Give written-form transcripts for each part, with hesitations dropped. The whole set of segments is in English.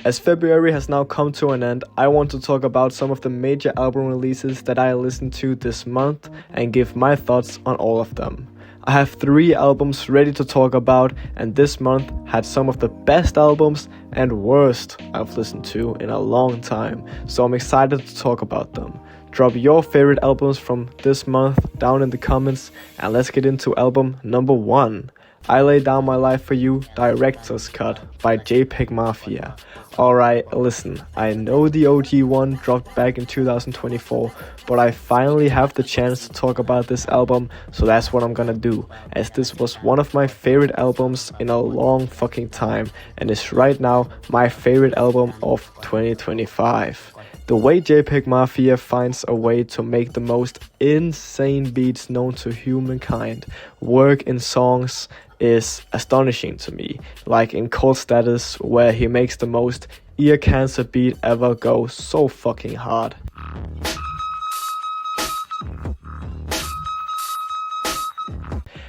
As February has now come to an end, I want to talk about some of the major album releases that I listened to this month and give my thoughts on all of them. I have 3 albums ready to talk about, and this month had some of the best albums and worst I've listened to in a long time, so I'm excited to talk about them. Drop your favorite albums from this month down in the comments, and let's get into album number 1. I Lay Down My Life For You, Director's Cut by JPEGMAFIA. Alright, listen, I know the OG one dropped back in 2024, but I finally have the chance to talk about this album, so that's what I'm gonna do, as this was one of my favorite albums in a long fucking time, and is right now my favorite album of 2025. The way JPEGMAFIA finds a way to make the most insane beats known to humankind work in songs is astonishing to me, like in Cold Status, where he makes the most ear cancer beat ever go so fucking hard.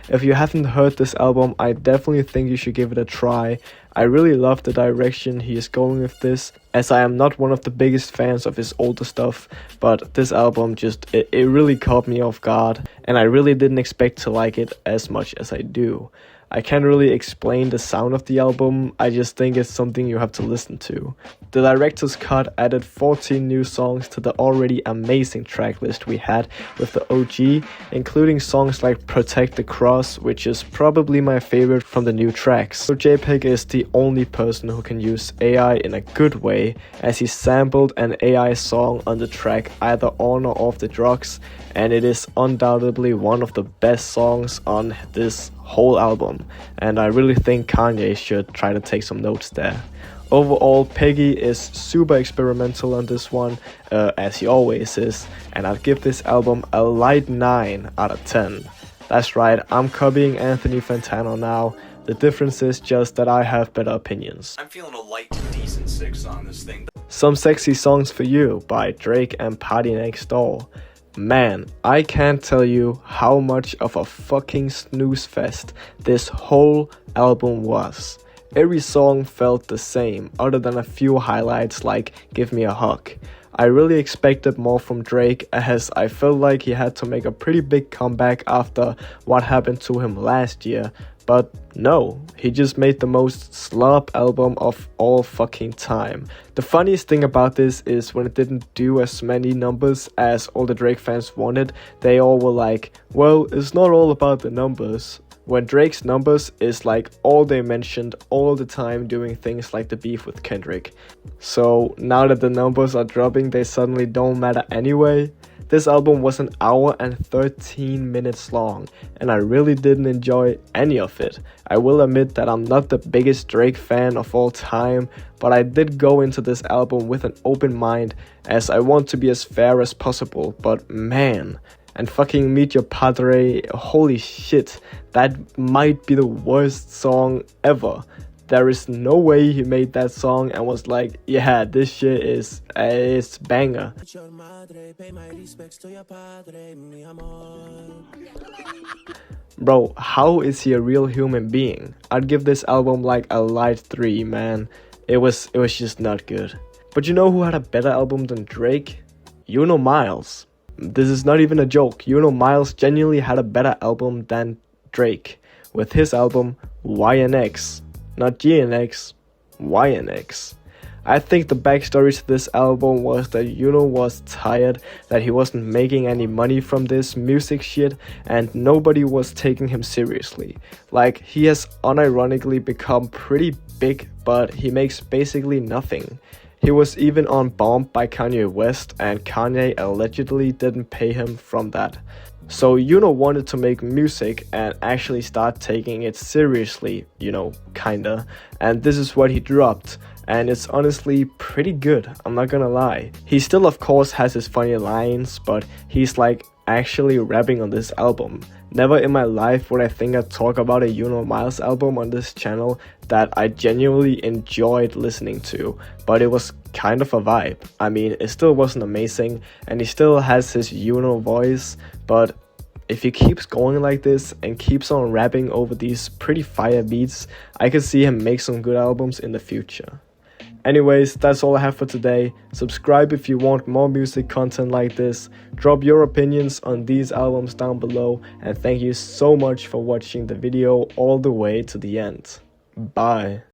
If you haven't heard this album, I definitely think you should give it a try. I really love the direction he is going with this, as I am not one of the biggest fans of his older stuff, but this album it really caught me off guard, and I really didn't expect to like it as much as I do. I can't really explain the sound of the album, I just think it's something you have to listen to. The director's cut added 14 new songs to the already amazing track list we had with the OG, including songs like Protect the Cross, which is probably my favorite from the new tracks. So JPEG is the only person who can use AI in a good way, as he sampled an AI song on the track either on or off the drugs, and it is undoubtedly one of the best songs on this whole album, and I really think Kanye should try to take some notes there. Overall, Peggy is super experimental on this one, as he always is, and I'd give this album a light 9 out of 10. That's right, I'm copying Anthony Fantano now. The difference is just that I have better opinions. I'm feeling a light to decent 6 on this thing. Some Sexy Songs For You by Drake and Party Next Door. Man, I can't tell you how much of a fucking snooze fest this whole album was. Every song felt the same, other than a few highlights like Give Me a Hug. I really expected more from Drake, as I felt like he had to make a pretty big comeback after what happened to him last year, but no, he just made the most slop album of all fucking time. The funniest thing about this is when it didn't do as many numbers as all the Drake fans wanted, they all were like, well, it's not all about the numbers. When Drake's numbers is like all they mentioned all the time, doing things like the beef with Kendrick. So now that the numbers are dropping, they suddenly don't matter anyway. This album was an hour and 13 minutes long, and I really didn't enjoy any of it. I will admit that I'm not the biggest Drake fan of all time, but I did go into this album with an open mind, as I want to be as fair as possible, but man. And fucking Meet Your Padre, holy shit, that might be the worst song ever. There is no way he made that song and was like, yeah, this shit is, it's banger. Bro, how is he a real human being? I'd give this album like a light 3, man. It was just not good. But you know who had a better album than Drake? Yuno Miles. This is not even a joke. Yuno Miles genuinely had a better album than Drake, with his album YNX. Not GNX, YNX. I think the backstory to this album was that Yuno was tired that he wasn't making any money from this music shit, and nobody was taking him seriously. Like, he has unironically become pretty big, but he makes basically nothing. He was even on Bomb by Kanye West, and Kanye allegedly didn't pay him from that. So Yuno wanted to make music and actually start taking it seriously, you know, kinda. And this is what he dropped, and it's honestly pretty good, I'm not gonna lie. He still of course has his funny lines, but he's like actually rapping on this album. Never in my life would I think I'd talk about a Yuno Miles album on this channel that I genuinely enjoyed listening to, but it was kind of a vibe. I mean, it still wasn't amazing, and he still has his Yuno voice, but if he keeps going like this and keeps on rapping over these pretty fire beats, I could see him make some good albums in the future. Anyways, that's all I have for today. Subscribe if you want more music content like this. Drop your opinions on these albums down below. And thank you so much for watching the video all the way to the end. Bye.